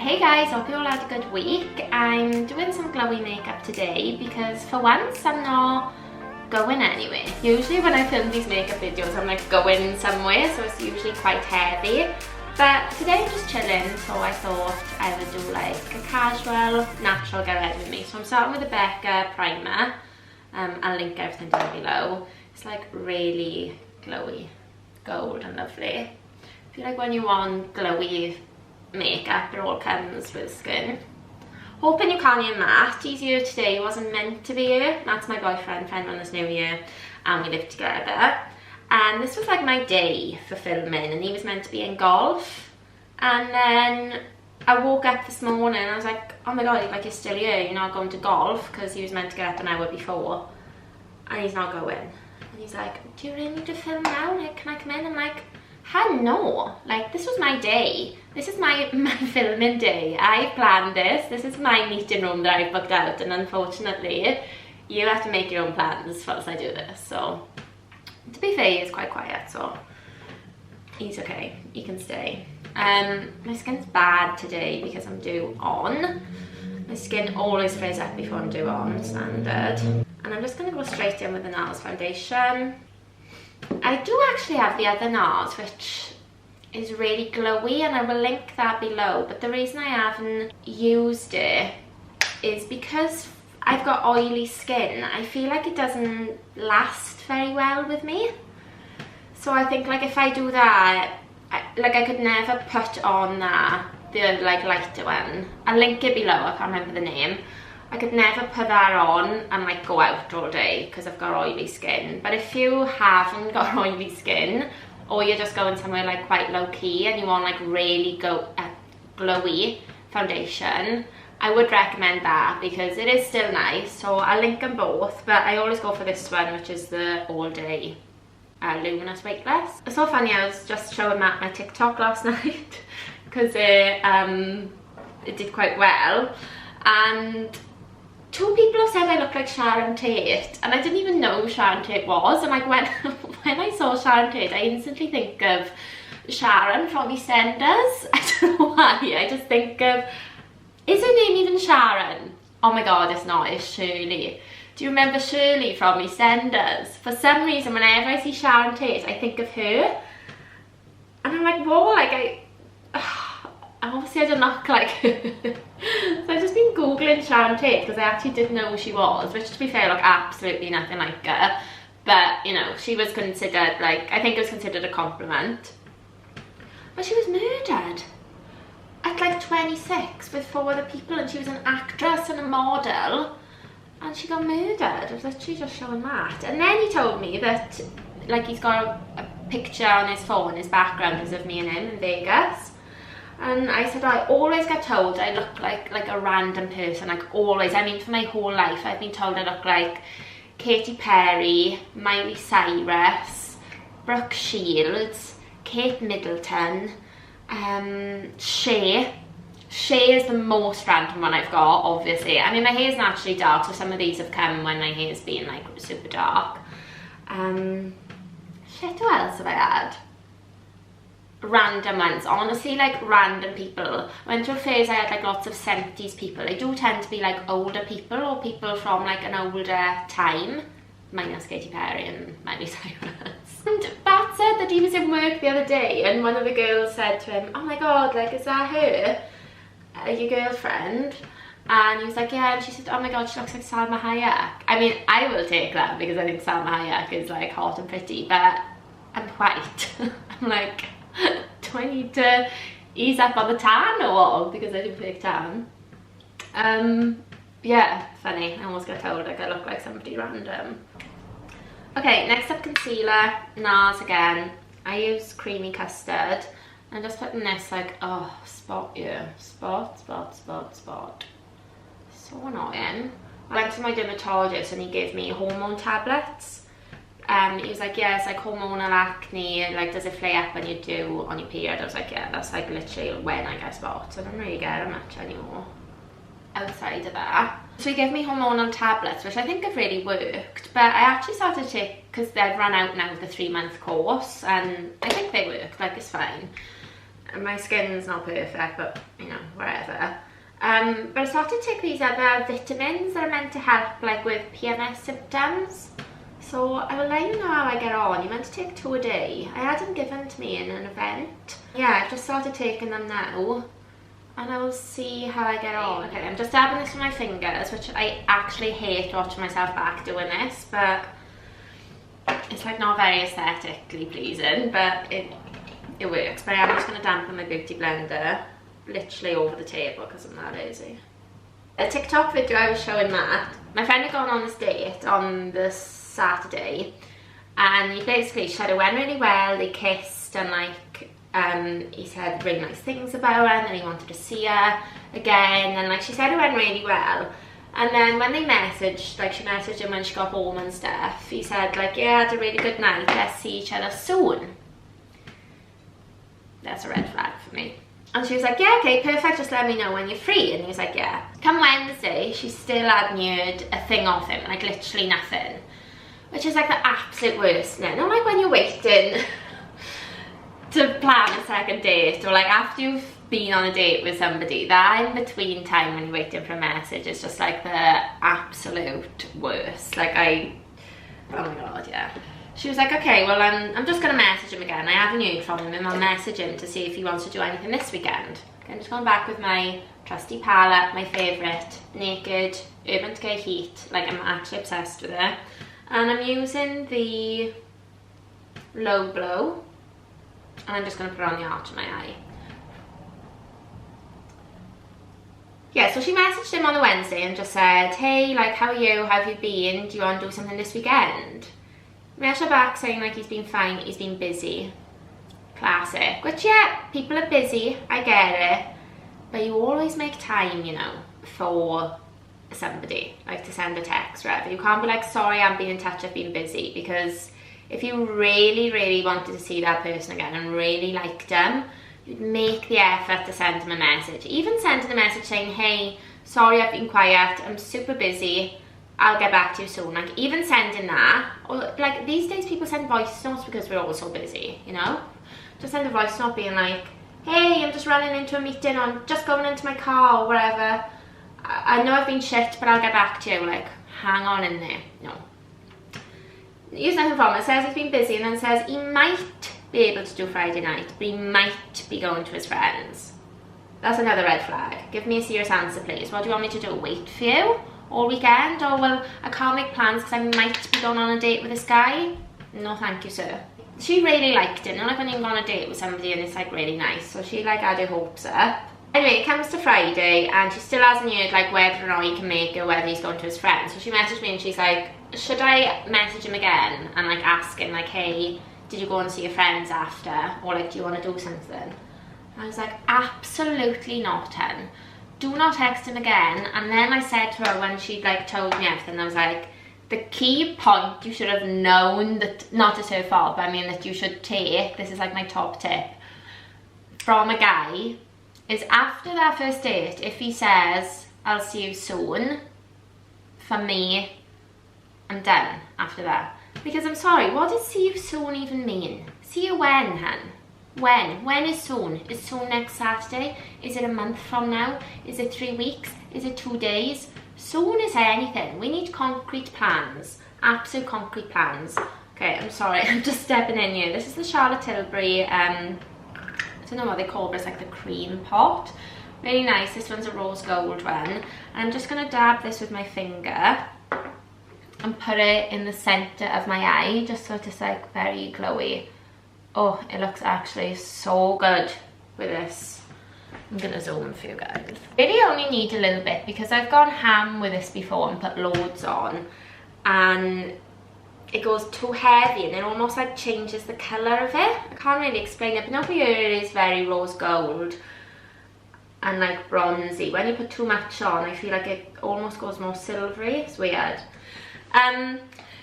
Hey guys, hope you all had a good week. I'm doing some glowy makeup today because for once I'm not going anywhere. Usually when I film these makeup videos I'm like going somewhere, so it's usually quite heavy. But today I'm just chilling, so I thought I would do like a casual, natural get ready with me. So I'm starting with the Becca Primer. I'll link everything down below. It's like really glowy, gold and lovely. I feel like when you want glowy makeup, it all comes with skin. Hoping you can't hear Matt. He's here today. He wasn't meant to be here. Matt's my boyfriend, friend on this new year, and we live together. And this was like my day for filming, and he was meant to be in golf. And then I woke up this morning and I was like, oh my god, like, you're still here, you're not going to golf, because he was meant to get up an hour before and he's not going. And he's like, do you really need to film now? Like, can I come in? I'm like, hell no. Like, this was my day. This is my filming day. I planned this. This is my meeting room that I booked out, and unfortunately you have to make your own plans whilst I do this. So to be fair, he's quite quiet, so he's okay. He can stay. My skin's bad today because I'm due on. My skin always flares up before I'm due on, standard. And I'm just going to go straight in with the Nars foundation. I do actually have the other Nars, which is really glowy, and I will link that below. But the reason I haven't used it is because I've got oily skin. I feel like it doesn't last very well with me. So I think like if I do that, I could never put on the like lighter one. I'll link it below, I can't remember the name. I could never put that on and like go out all day because I've got oily skin. But if you haven't got oily skin, or you're just going somewhere like quite low key and you want like really glowy foundation, I would recommend that because it is still nice. So I'll link them both, but I always go for this one, which is the all day luminous weightless. It's so funny, I was just showing Matt my TikTok last night because it did quite well, and 2 people have said I look like Sharon Tate, and I didn't even know who Sharon Tate was. And like when I saw Sharon Tate, I instantly think of Sharon from EastEnders. I don't know why, I just think of, is her name even Sharon? Oh my god, it's not, it's Shirley. Do you remember Shirley from EastEnders? For some reason, whenever I see Sharon Tate, I think of her. And I'm like, whoa, like obviously I don't look like her. So I've just been googling Sharon Tate because I actually didn't know who she was, which to be fair, look absolutely nothing like her. But you know, she was considered, like, I think it was considered a compliment. But she was murdered at like 26 with 4 other people, and she was an actress and a model, and she got murdered. I was literally just showing that. And then he told me that like he's got a picture on his phone, his background is of me and him in Vegas. And I said, I always get told I look like a random person, like always. I mean, for my whole life I've been told I look like Katy Perry, Miley Cyrus, Brooke Shields, Kate Middleton, Shea. Shea is the most random one I've got, obviously. I mean, my hair's naturally dark, so some of these have come when my hair's been like super dark. Shit, what else have I had? Random ones, honestly, like random people. I went through a phase I had like lots of 70s people. They do tend to be like older people, or people from like an older time, minus Katy Perry and Miley Cyrus. And Bat said that he was in work the other day, and one of the girls said to him, oh my god, like, is that her? Your girlfriend? And he was like, yeah. And she said, oh my god, she looks like Salma Hayek. I mean, I will take that because I think Salma Hayek is like hot and pretty, but I'm white. I'm like, do I need to ease up on the tan or what? Because I do fake tan. Yeah, funny. I almost got told like I look like somebody random. Okay, next up, concealer. Nars again. I use creamy custard. I'm just putting this like, oh, spot here. Spot, spot, spot, spot. So annoying. I went to my dermatologist and he gave me hormone tablets. He was like, yeah, it's like hormonal acne, like, does it flare up when you do on your period? I was like, yeah, that's like literally when I get spots. I don't really get it much anymore outside of that. So he gave me hormonal tablets, which I think have really worked, but I actually started to take, because they've run out now of the 3-month course, and I think they work, like, it's fine. My skin's not perfect, but you know, whatever. But I started to take these other vitamins that are meant to help like with PMS symptoms. So I will let you know how I get on. You're meant to take 2 a day. I had them given to me in an event. Yeah, I've just started taking them now. And I will see how I get on. Okay, I'm just dabbing this with my fingers, which I actually hate watching myself back doing this, but it's like not very aesthetically pleasing, but it works. But I'm just going to dampen my beauty blender literally over the table because I'm that lazy. A TikTok video I was showing Matt. My friend had gone on this date on this Saturday, and he basically said it went really well. They kissed and like he said really nice things about her, and then he wanted to see her again, and like she said it went really well. And then when they messaged, like she messaged him when she got home and stuff, he said like, yeah, I had a really good night, let's see each other soon. That's a red flag for me. And she was like, yeah, okay, perfect, just let me know when you're free. And he was like, yeah. Come Wednesday, she still hadn't heard a thing off him, like literally nothing. Which is like the absolute worst. No, not like when you're waiting to plan a second date, or like after you've been on a date with somebody, that in between time when you're waiting for a message is just like the absolute worst. Like oh my god, yeah. She was like, okay, well I'm just gonna message him again. I haven't heard from him, and I'll message him to see if he wants to do anything this weekend. Okay, I'm just going back with my trusty palette, my favourite, Naked Urban Decay Heat. Like I'm actually obsessed with it. And I'm using the Low Blow, and I'm just going to put it on the arch of my eye. Yeah, so she messaged him on the Wednesday and just said, hey, like, how are you? How have you been? Do you want to do something this weekend? Messaged her back saying, like, he's been fine, he's been busy. Classic. Which, yeah, people are busy, I get it. But you always make time, you know, for somebody, like to send a text, whatever. You can't be like, sorry, I haven't been in touch, I've been busy. Because if you really, really wanted to see that person again and really liked them, you'd make the effort to send them a message. Even sending a message saying, hey, sorry I've been quiet, I'm super busy, I'll get back to you soon. Like even sending that, or like these days people send voice notes because we're all so busy, you know? Just send a voice note being like, hey, I'm just running into a meeting, or I'm just going into my car or whatever. I know I've been shit, but I'll get back to you. Like, hang on in there. No. Use nothing from it. Says he's been busy, and then says he might be able to do Friday night, but he might be going to his friends. That's another red flag. Give me a serious answer, please. What do you want me to do? Wait for you all weekend? Or, well, I can't make plans because I might be going on a date with this guy? No, thank you, sir. She really liked it. Not like when you go on a date with somebody and it's like really nice. So she like had her hopes up. Anyway, it comes to Friday and she still hasn't heard like whether or not he can make it, or whether he's going to his friends. So she messaged me and she's like, should I message him again and like ask him like, hey, did you go and see your friends after? Or like, do you want to do something? And I was like, absolutely not, hun. Do not text him again. And then I said to her when she like told me everything, I was like, the key point you should have known, that not it's her fault, but I mean that you should take, this is like my top tip from a guy, is after that first date, if he says, I'll see you soon, for me, I'm done after that. Because I'm sorry, what does see you soon even mean? See you when, hun? When? When is soon? Is soon next Saturday? Is it a month from now? Is it 3 weeks? Is it 2 days? Soon is anything. We need concrete plans. Absolute concrete plans. Okay, I'm sorry, I'm just stepping in here. This is the Charlotte Tilbury, I don't know what they call it, but it's like the cream pot. Really nice. This one's a rose gold one. And I'm just going to dab this with my finger and put it in the centre of my eye, just so it's like very glowy. Oh, it looks actually so good with this. I'm gonna zoom for you guys. Really only need a little bit because I've gone ham with this before and put loads on, and it goes too heavy and it almost like changes the colour of it. I can't really explain it, but over here it is very rose gold and like bronzy. When you put too much on, I feel like it almost goes more silvery. It's weird. Yeah,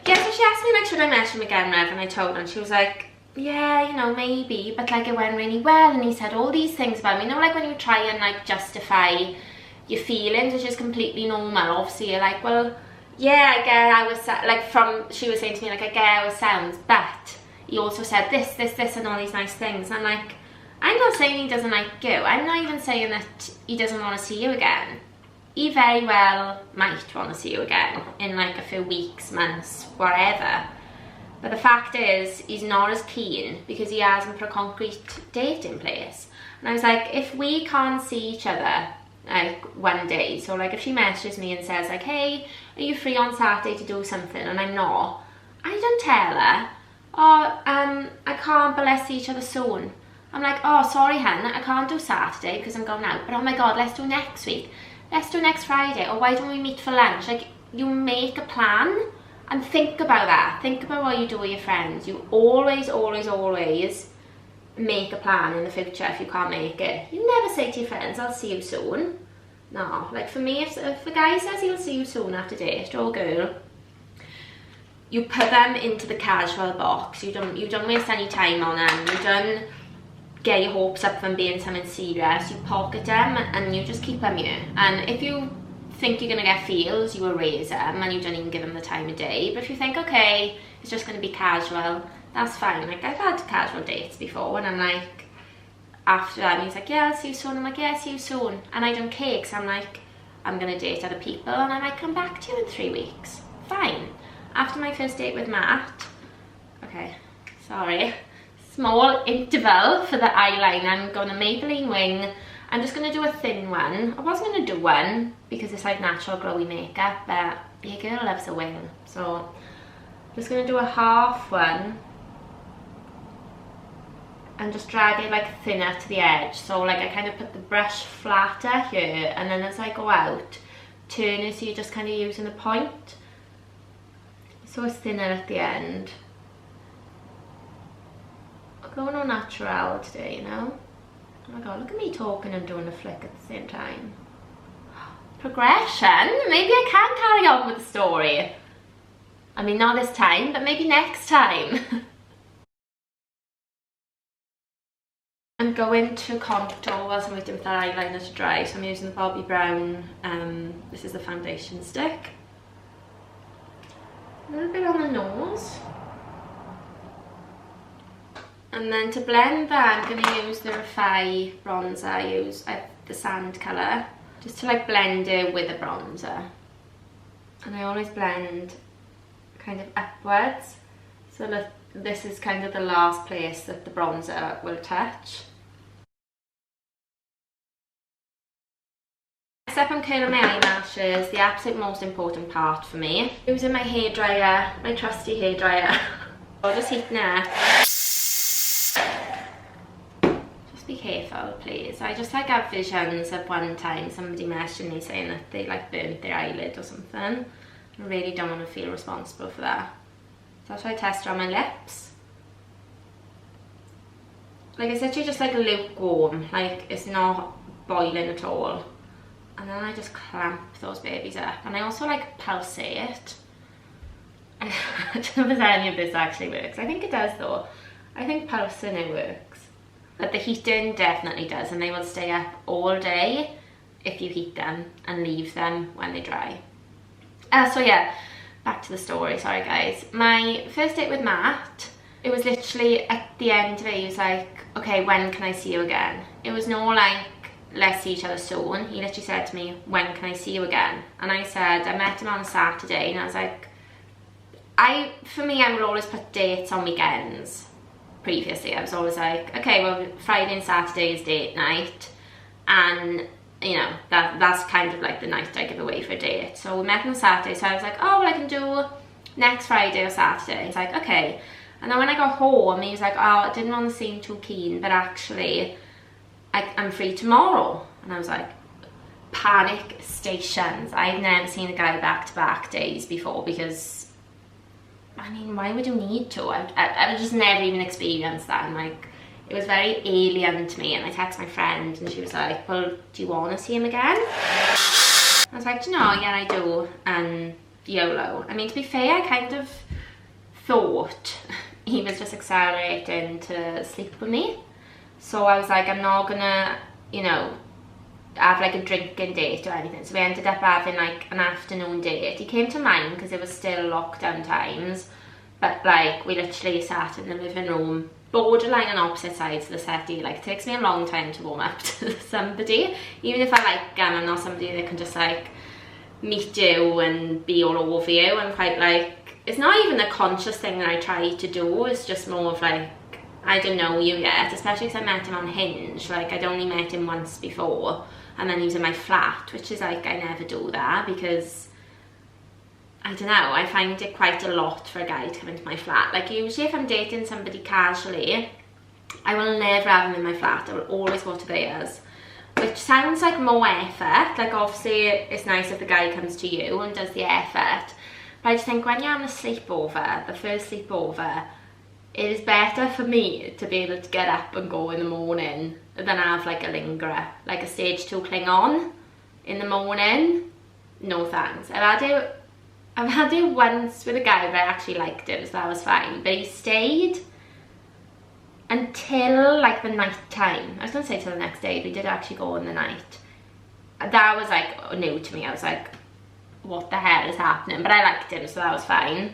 so she asked me like, should I message him again, Rev? And I told her, and she was like, yeah, you know, maybe, but like it went really well, and he said all these things about me. You know, like when you try and like justify your feelings, which is completely normal. Obviously you're like, well, yeah, I get I was like, she was saying to me like, I get how it sounds, but he also said this and all these nice things. And I'm like, I'm not saying he doesn't like you. I'm not even saying that he doesn't want to see you again. He very well might want to see you again in like a few weeks, months, whatever. But the fact is, he's not as keen because he hasn't put a concrete date in place. And I was like, if we can't see each other like one day, so like if she messages me and says like, hey, are you free on Saturday to do something, and I'm not, I don't tell her, oh, I can't, but let's see each other soon. I'm like, oh, sorry hun, I can't do Saturday because I'm going out, but oh my god, let's do next week. Let's do next Friday, or why don't we meet for lunch? Like, you make a plan and think about that. Think about what you do with your friends. You always, always, always make a plan in the future if you can't make it. You never say to your friends, I'll see you soon. No, like for me, if a guy says he'll see you soon after date, or girl, you put them into the casual box. You don't waste any time on them. You don't get your hopes up from being something serious. You pocket them and you just keep them here. And if you think you're gonna get feels, you erase them and you don't even give them the time of day. But if you think, okay, it's just gonna be casual, that's fine. Like, I've had casual dates before and I'm like, after that, he's like, yeah, I'll see you soon. I'm like, yeah, see you soon. And I don't care, because I'm like, I'm gonna date other people and I might come back to you in 3 weeks. Fine. After my first date with Matt, okay, sorry, small interval for the eyeliner. I'm going to Maybelline wing. I'm just going to do a thin one. I wasn't going to do one because it's like natural glowy makeup, but your girl loves a wing. So I'm just going to do a half one and just drag it like thinner to the edge. So like I kind of put the brush flatter here, and then as I go out, turn it so you're just kind of using the point. So it's thinner at the end. Going all natural today, you know? Oh my god, look at me talking and doing a flick at the same time. Progression? Maybe I can carry on with the story. I mean, not this time, but maybe next time. I'm going to contour whilst I'm waiting for the eyeliner to dry, so I'm using the Bobbi Brown, this is the foundation stick. A little bit on the nose. And then to blend that, I'm going to use the Refy bronzer. I use the sand colour, just to like blend it with a bronzer. And I always blend kind of upwards, so that this is kind of the last place that the bronzer will touch. Next up, I'm curling my eyelashes, the absolute most important part for me. Using my hairdryer, my trusty hairdryer. I'll just heaten it up. Be careful, please. I just like have visions of one time somebody messaged me saying that they like burnt their eyelid or something. I really don't want to feel responsible for that. So that's why I test on my lips. Like, it's literally just like lukewarm, like it's not boiling at all. And then I just clamp those babies up, and I also like pulsate. I don't know if any of this actually works. I think it does though. I think pulsing it works. But the heating definitely does, and they will stay up all day if you heat them and leave them when they dry. So yeah, back to the story, sorry guys. My first date with Matt, it was literally at the end of it, he was like, okay, when can I see you again? It was no like, let's see each other soon. He literally said to me, when can I see you again? And I said, I met him on a Saturday, and I was like, for me, I would always put dates on weekends. Previously, I was always like, okay, well, Friday and Saturday is date night, and you know, that's kind of like the night I give away for a date. So we met on Saturday, so I was like, oh, well, I can do next Friday or Saturday. He's like, okay. And then when I got home, he was like, oh, I didn't want to seem too keen, but actually I'm free tomorrow. And I was like, panic stations. I've never seen a guy back-to-back days before, because I mean, why would you need to? I just never even experienced that, and like, it was very alien to me. And I texted my friend and she was like, well, do you want to see him again? I was like, no, yeah, I do, and YOLO. I mean, to be fair, I kind of thought he was just accelerating to sleep with me. So I was like, I'm not gonna, you know, have like a drinking date or anything. So we ended up having like an afternoon date. He came to mine because it was still lockdown times, but like we literally sat in the living room borderline on opposite sides of the settee. Like, it takes me a long time to warm up to somebody. Even if I like them, I'm not somebody that can just like meet you and be all over you. I'm quite like, it's not even a conscious thing that I try to do, it's just more of like, I don't know you yet, especially because I met him on Hinge. Like, I'd only met him once before, and then he was in my flat, which is like, I never do that because, I don't know, I find it quite a lot for a guy to come into my flat. Like, usually if I'm dating somebody casually, I will never have him in my flat. I will always go to theirs, which sounds like more effort. Like, obviously it's nice if the guy comes to you and does the effort, but I just think when you're having a sleepover, the first sleepover, it is better for me to be able to get up and go in the morning than have like a lingerer, like a stage 2 cling on in the morning. No thanks. I've had it once with a guy where I actually liked him, so that was fine, but he stayed until like the night time. I was gonna say till the next day, but he did actually go in the night. That was like new to me. I was like, what the hell is happening? But I liked him, so that was fine.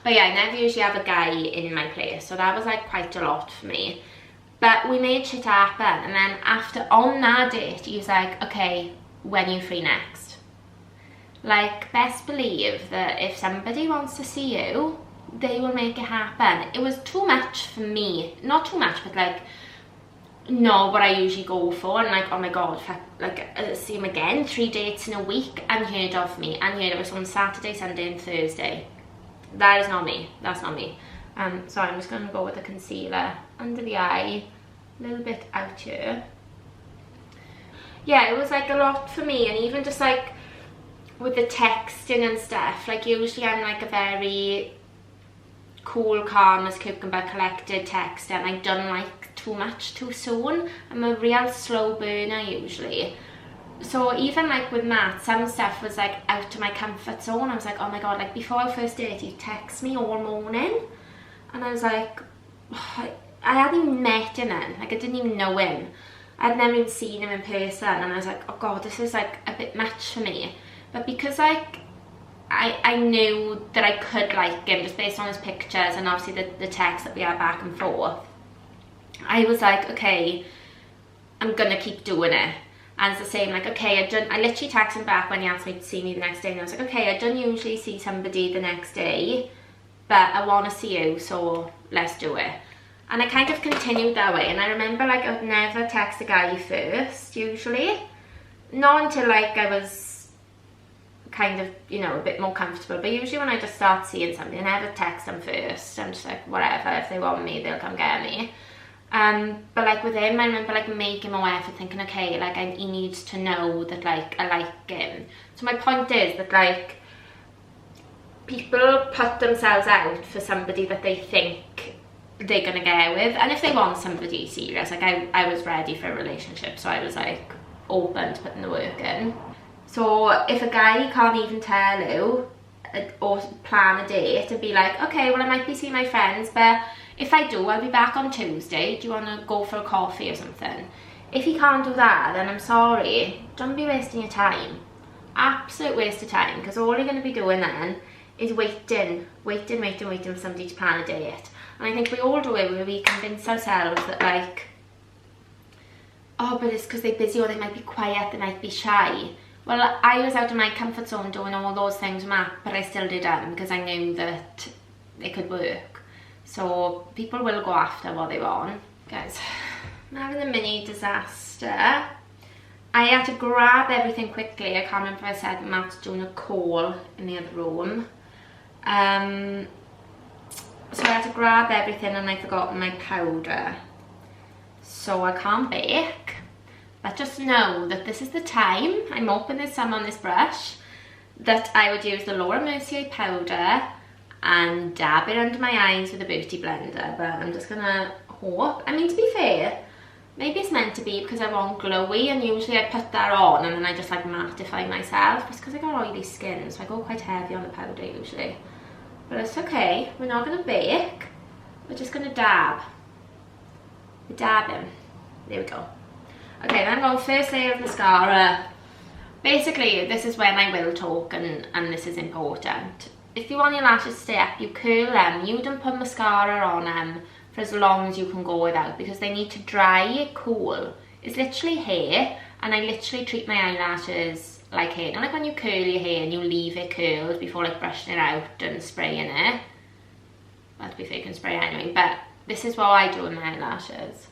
But yeah, I never usually have a guy in my place, so that was like quite a lot for me. But we made shit happen, and then after, on that date, he was like, okay, when are you free next? Like, best believe that if somebody wants to see you, they will make it happen. It was too much for me. Not too much, but like, not what I usually go for. And like, oh my god, like, see him again, 3 dates in a week, unheard of me. Unheard of us on Saturday, Sunday and Thursday. That is not me. That's not me. So I'm just going to go with the concealer under the eye, a little bit out here. Yeah, it was like a lot for me. And even just like with the texting and stuff, like usually I'm like a very cool, calm as cucumber, collected texter, and I don't like too much too soon. I'm a real slow burner usually. So even like with Matt, some stuff was like out of my comfort zone. I was like, oh my god, like before our first date, he texted me all morning. And I was like, oh, I hadn't even met him then. Like, I didn't even know him. I'd never even seen him in person. And I was like, oh god, this is like a bit much for me. But because like, I knew that I could like him just based on his pictures and obviously the text that we had back and forth, I was like, okay, I'm gonna keep doing it. And it's the same, like, okay, I literally texted him back when he asked me to see me the next day, and I was like, okay, I don't usually see somebody the next day, but I want to see you, so let's do it. And I kind of continued that way. And I remember, like, I would never text a guy first, usually. Not until, like, I was kind of, you know, a bit more comfortable. But usually when I just start seeing somebody, I never text them first. I'm just like, whatever, if they want me, they'll come get me. But like with him, I remember like making more effort, thinking, okay, like he needs to know that like I like him. So my point is that like people put themselves out for somebody that they think they're gonna get with, and if they want somebody serious, like I was ready for a relationship, so I was like open to putting the work in. So if a guy can't even tell you or plan a date and be like, okay, well I might be seeing my friends, but if I do, I'll be back on Tuesday. Do you want to go for a coffee or something? If he can't do that, then I'm sorry. Don't be wasting your time. Absolute waste of time, because all you're going to be doing then is waiting for somebody to plan a date. And I think we all do it, where we convince ourselves that like, oh, but it's because they're busy, or they might be quiet, they might be shy. Well, I was out of my comfort zone doing all those things with Matt, but I still did them because I knew that it could work. So people will go after what they want. Guys, I'm having a mini disaster. I had to grab everything quickly. I can't remember if I said Matt's doing a call in the other room. So I had to grab everything and I forgot my powder. So I can't bake. But just know that this is the time, I'm hoping there's some on this brush, that I would use the Laura Mercier powder and dab it under my eyes with a beauty blender. But I'm just gonna hope, I mean, to be fair, maybe it's meant to be because I want glowy, and usually I put that on and then I just like mattify myself. It's because I got oily skin, so I go quite heavy on the powder usually. But it's okay, we're not gonna bake, we're just gonna dab. We're dabbing, there we go. Okay, then I'm going first layer of mascara. Basically, this is when I will talk, and this is important. If you want your lashes to stay up, you curl them. You don't put mascara on them for as long as you can go without, because they need to dry cool. It's literally hair, and I literally treat my eyelashes like hair. Not like when you curl your hair and you leave it curled before like brushing it out and spraying it. Well, to be fair, you can spray anyway, but this is what I do with my eyelashes.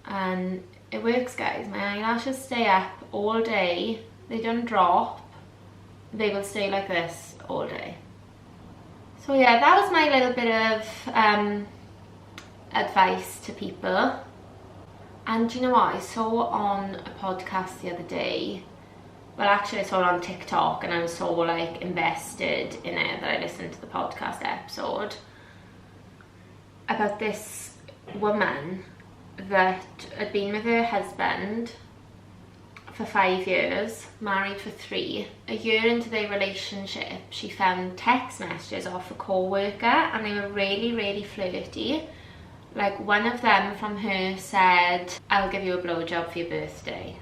And it works, guys. My eyelashes stay up all day. They don't drop. They will stay like this all day. So yeah, that was my little bit of advice to people. And you know what, I saw on a podcast the other day, well actually I saw it on TikTok, and I was so like invested in it that I listened to the podcast episode about this woman that had been with her husband for 5 years, married for 3. A year into their relationship, she found text messages off a co-worker, and they were really, really flirty. Like, one of them from her said, "I'll give you a blowjob for your birthday."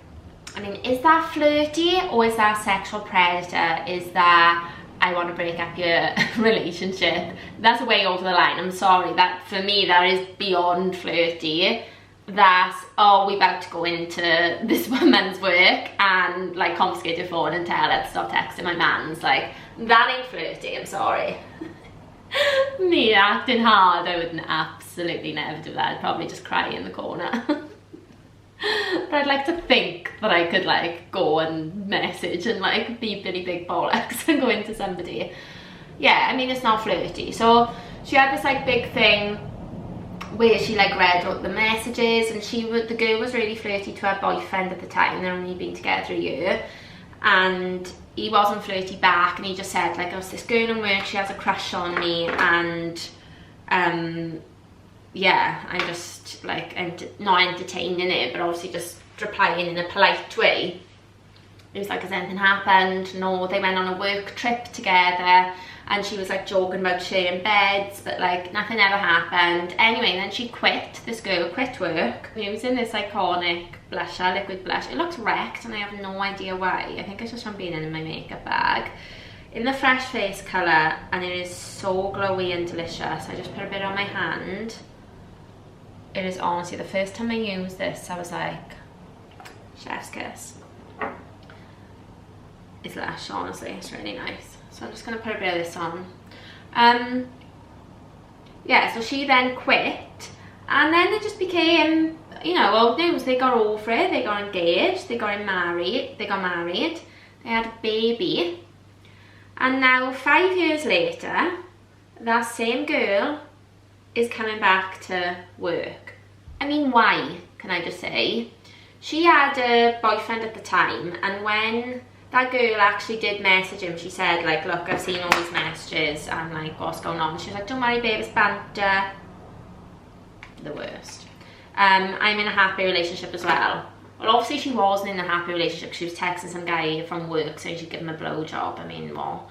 I mean, is that flirty, or is that sexual predator? Is that, I want to break up your relationship? That's way over the line. I'm sorry, that for me, that is beyond flirty. That's, oh, we're about to go into this woman's work and like confiscate your phone and tell her to stop texting my mans. Like, that ain't flirty, I'm sorry. Me acting hard, I would absolutely never do that. I'd probably just cry in the corner. But I'd like to think that I could like go and message and like be Billy Big Bollocks and go into somebody. Yeah, I mean, it's not flirty. So she had this like big thing where she like read out the messages, and the girl was really flirty to her boyfriend at the time. They'd only been together a year, and he wasn't flirty back, and he just said like, "Oh, it's this girl in work, she has a crush on me, and yeah, I'm just like not entertaining it, but obviously just replying in a polite way." It was like, "Has anything happened?" No, they went on a work trip together, and she was like joking about sharing beds, but like nothing ever happened. Anyway, then she quit. This girl quit work, using this iconic blusher, liquid blush. It looks wrecked, and I have no idea why. I think it's just from being in my makeup bag. In the Fresh Face colour, and it is so glowy and delicious. I just put a bit on my hand. It is honestly, the first time I used this, I was like, chef's kiss. It's lush, honestly, it's really nice. So I'm just going to put a bit of this on. Yeah, so she then quit, and then it just became, you know, old news. They got over it, they got engaged, they got married, they had a baby, and now 5 years later, that same girl is coming back to work. I mean, why, can I just say? She had a boyfriend at the time, and when that girl actually did message him, she said like, "Look, I've seen all these messages and like, what's going on?" She was like, "Don't worry, babe, it's banter." The worst. I'm in a happy relationship as well. Well, obviously she wasn't in a happy relationship. She was texting some guy from work saying she'd give him a blowjob. I mean, well,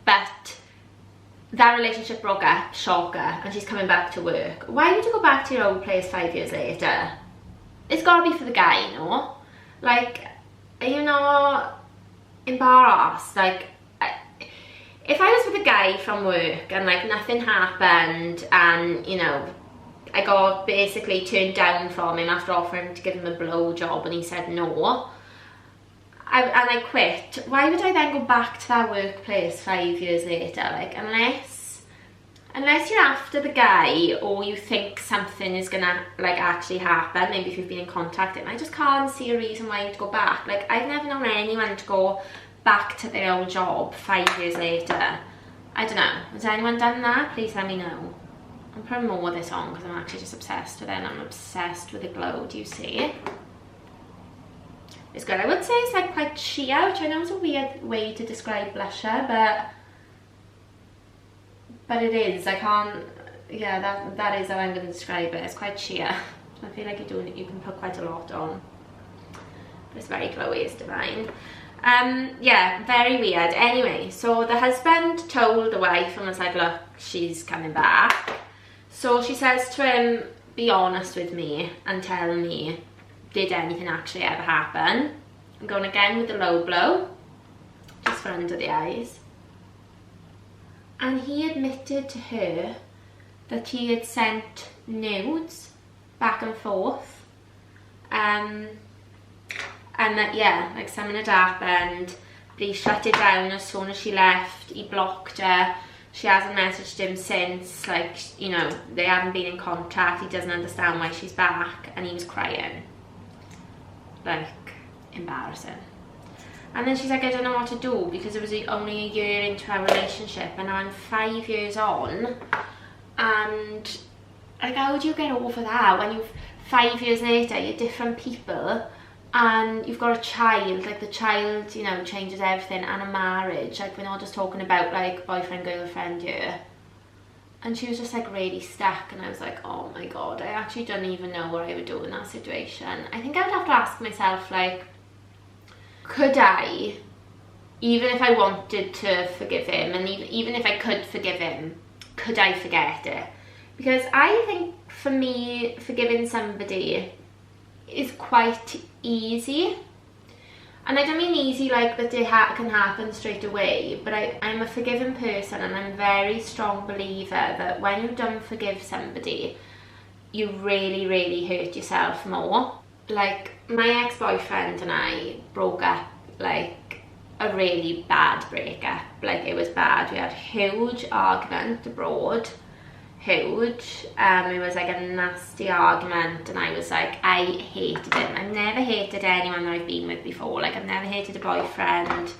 but that relationship broke up, shocker, and she's coming back to work. Why would you go back to your old place 5 years later? It's gotta be for the guy, you know? Like, you know, embarrassed. Like, if I was with a guy from work and like nothing happened, and you know, I got basically turned down from him after offering to give him a blowjob and he said no, and I quit, why would I then go back to that workplace 5 years later? Like, unless you're after the guy, or you think something is gonna like actually happen, maybe if you've been in contact with him, I just can't see a reason why you'd go back. Like, I've never known anyone to go back to their old job 5 years later. I don't know, has anyone done that? Please let me know. I'm putting more of this on because I'm actually just obsessed with it, and I'm obsessed with the glow. Do you see it? It's good. I would say it's like quite sheer, which I know is a weird way to describe blusher, but it is. I can't, yeah, that is how I'm going to describe it. It's quite sheer. I feel like you can put quite a lot on. But it's very glowy, it's divine. Yeah, very weird. Anyway, so the husband told the wife and was like, "Look, she's coming back." So she says to him, "Be honest with me and tell me, did anything actually ever happen?" I'm going again with the low blow, just for under the eyes. And he admitted to her that he had sent nudes back and forth, and that, yeah, like something had happened, but he shut it down as soon as she left. He blocked her. She hasn't messaged him since, like, you know, they haven't been in contact. He doesn't understand why she's back, and he was crying. Like, embarrassing. And then she's like, I don't know what to do, because it was only a year into our relationship, and now I'm 5 years on, and like, how do you get over that when you've 5 years later, you're different people, and you've got a child? Like, the child, you know, changes everything, and a marriage. Like, we're not just talking about like boyfriend, girlfriend here. And she was just like really stuck, and I was like, oh my god, I actually don't even know what I would do in that situation. I think I would have to ask myself, like, could I, even if I wanted to forgive him, and even if I could forgive him, could I forget it? Because I think for me, forgiving somebody is quite easy. And I don't mean easy like that it can happen straight away, but I'm a forgiving person, and I'm a very strong believer that when you don't forgive somebody, you really, really hurt yourself more. Like, my ex-boyfriend and I broke up, like, a really bad breakup. Like, it was bad. We had a huge argument abroad. Huge. It was like a nasty argument, and I was like, I hated him. I've never hated anyone that I've been with before. Like, I've never hated a boyfriend.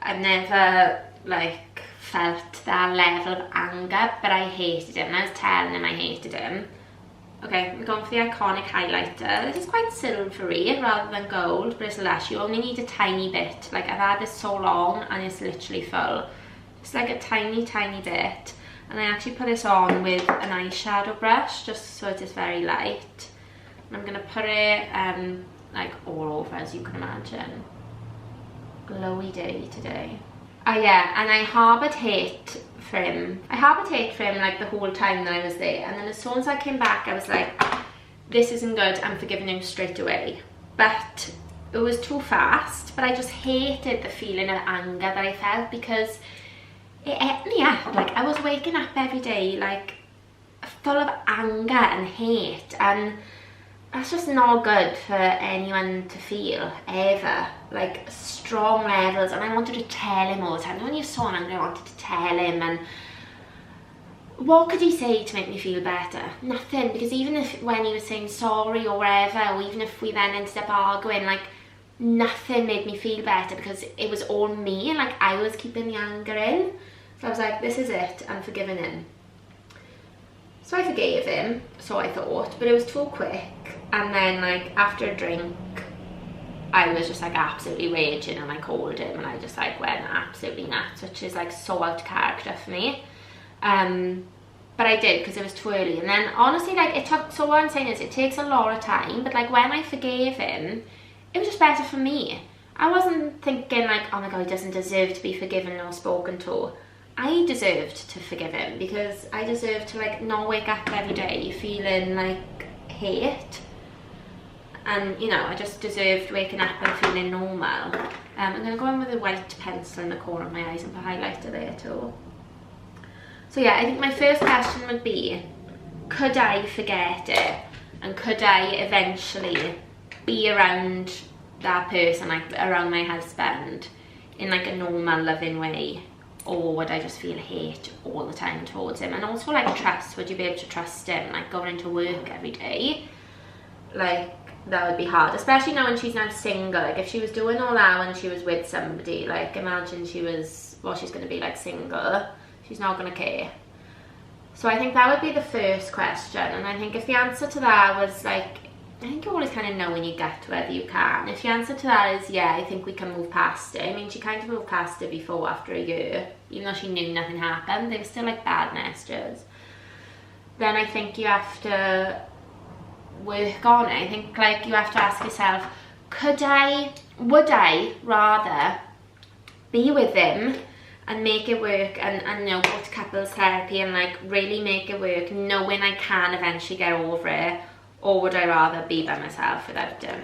I've never, like, felt that level of anger, but I hated him. And I was telling him I hated him. Okay, we're going for the iconic highlighter. This is quite silvery rather than gold, but it's lush. You only need a tiny bit. Like, I've had this so long, and it's literally full. Just like a tiny, tiny bit. And I actually put this on with an eyeshadow brush, just so it is very light. And I'm going to put it like all over, as you can imagine. Glowy day today. Oh yeah, and I harboured hate for him. I harboured hate for him like the whole time that I was there. And then as soon as I came back, I was like, this isn't good, I'm forgiving him straight away. But it was too fast. But I just hated the feeling of anger that I felt, because it ate me up. Like, I was waking up every day like full of anger and hate, and that's just not good for anyone to feel, ever. Like, strong levels. And I wanted to tell him all the time. When you saw him angry, I wanted to tell him. And what could he say to make me feel better? Nothing. Because even if when he was saying sorry or whatever, or even if we then ended up arguing, like, nothing made me feel better, because it was all me, and like, I was keeping the anger in. So I was like, this is it, I'm forgiving him. So I forgave him, so I thought, but it was too quick. And then, like, after a drink, I was just like absolutely raging, and I called him, and I just like went absolutely nuts, which is like so out of character for me. But I did, because it was too early. And then honestly, like, it took, so what I'm saying is it takes a lot of time, but like when I forgave him, it was just better for me. I wasn't thinking like, oh my god, he doesn't deserve to be forgiven or spoken to. I deserved to forgive him, because I deserved to like not wake up every day feeling like hate. And you know, I just deserved waking up and feeling normal. I'm going to go in with a white pencil in the corner of my eyes and put highlighter there too. So yeah, I think my first question would be, could I forget it? And could I eventually be around that person, like around my husband, in like a normal, loving way? Or would I just feel hate all the time towards him? And also like trust, would you be able to trust him? Like going into work every day, like that would be hard, especially now when she's now single. Like if she was doing all that when she was with somebody, like imagine she was, well, she's going to be like single, she's not going to care. So I think that would be the first question. And I think if the answer to that was like, I think you always kind of know when you get to whether you can. If the answer to that is yeah, I think we can move past it. I mean, she kind of moved past it before, after a year, even though she knew nothing happened. They were still like bad messages. Then I think you have to work on it. I think like you have to ask yourself, would I rather be with him and make it work, and you know, go to couples therapy and like really make it work, knowing I can eventually get over it, or would I rather be by myself without him?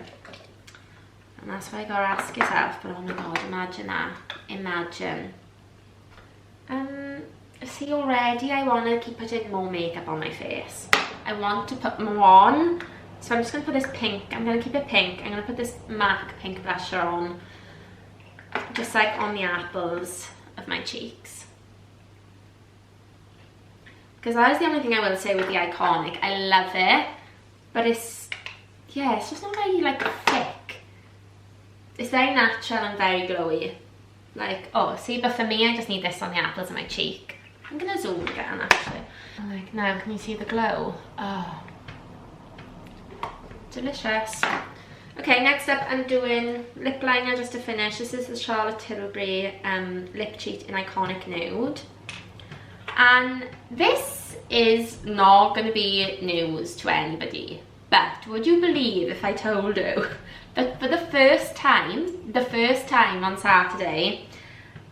And that's what I gotta ask yourself. But oh my god, imagine that. Imagine. see already I want to keep putting more makeup on my face. I want to put more on. So I'm just going to put this pink. I'm going to keep it pink. I'm going to put this MAC pink blusher on. Just like on the apples of my cheeks. Because that is the only thing I will say with the Iconic. I love it. But it's, yeah, it's just not very like thick. It's very natural and very glowy. Like, oh, see, but for me, I just need this on the apples of my cheek. I'm going to zoom again, actually. Like, now, can you see the glow? Oh. Delicious. Okay, next up I'm doing lip liner just to finish. This is the Charlotte Tilbury Lip Cheat in Iconic Nude. And this is not going to be news to anybody. But would you believe if I told you that for the first time on Saturday,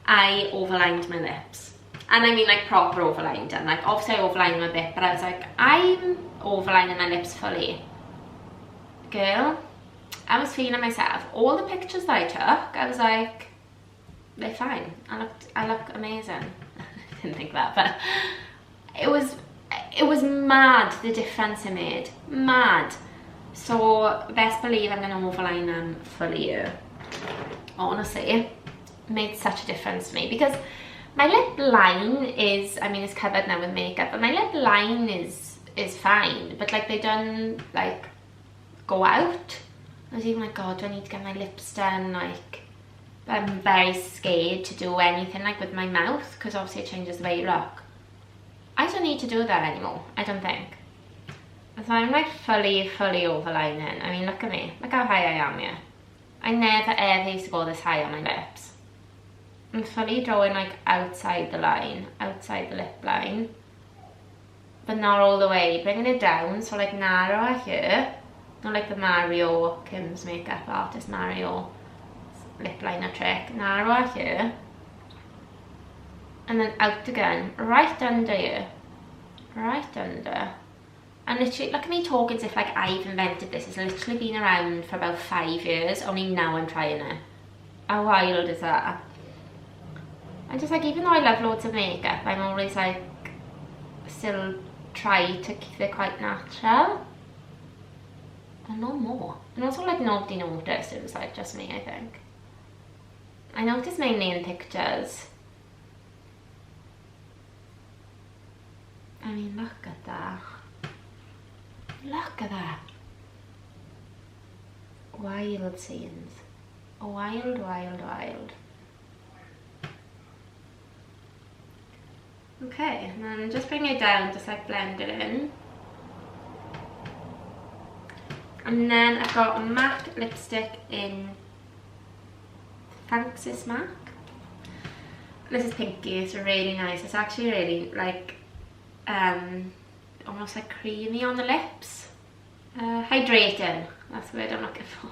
I overlined my lips. And I mean like proper overlined them. Like obviously I overlined them a bit, but I was like, I'm overlining my lips fully. Girl, I was feeling myself. All the pictures that I took, I was like, they're fine. I look amazing. I didn't think that, but it was mad the difference it made. Mad. So best believe I'm gonna overline them fully here. Honestly, it made such a difference to me because my lip line is, I mean it's covered now with makeup, but my lip line is fine. But like they done like go out. I was even like, God, do I need to get my lips done? Like, I'm very scared to do anything like with my mouth because obviously it changes the way you look. I don't need to do that anymore, I don't think. So I'm like fully overlining. I mean, look at me. Look how high I am here. I never ever used to go this high on my lips. I'm fully drawing like outside the line, outside the lip line. But not all the way, bringing it down, so like narrower here. Not like the Mario, Kim's makeup artist Mario lip liner trick. Narrower here. And then out again, right under here. Right under. And literally, look at me talking as if like I've invented this. It's literally been around for about 5 years. Only now I'm trying it. How wild is that? I just like, even though I love loads of makeup, I'm always like, still try to keep it quite natural. And no more. And also like nobody noticed, it was like just me, I think. I noticed mainly in pictures. I mean, look at that. Look at that. Wild scenes. Wild, wild, wild. Okay, and then just bring it down, just like blend it in. And then I've got a MAC lipstick in Thanks is MAC. This is pinky, it's really nice. It's actually really like almost like creamy on the lips. Hydrating, that's the word I'm looking for.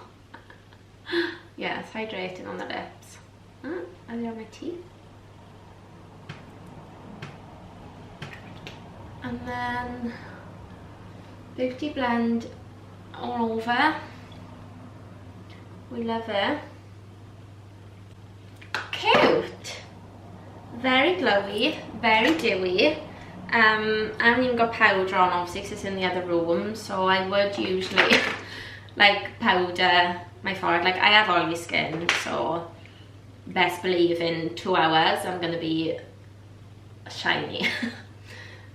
Yeah, it's hydrating on the lips. Are they on my teeth? And then Beauty Blend all over. We love it. Cute. Very glowy, very dewy. I haven't even got powder on obviously because it's in the other room, so I would usually like powder my forehead. Like I have oily skin, so best believe in 2 hours I'm gonna be shiny.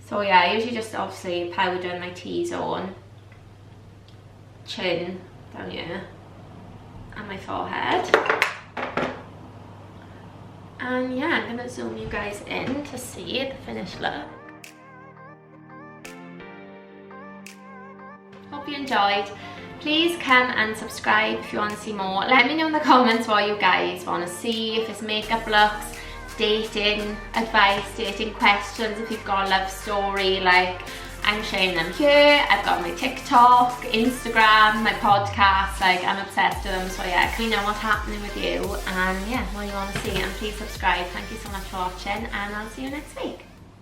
So yeah, I usually just obviously powder my T-zone, chin down here, and my forehead. And yeah, I'm gonna zoom you guys in to see the finished look. Hope you enjoyed. Please come and subscribe if you want to see more. Let me know in the comments what you guys want to see, if it's makeup looks, dating advice, dating questions, if you've got a love story, like I'm sharing them here. I've got my TikTok, Instagram, my podcast, like I'm obsessed with them. So yeah, let me know what's happening with you and yeah, what you want to see, and please subscribe. Thank you so much for watching and I'll see you next week.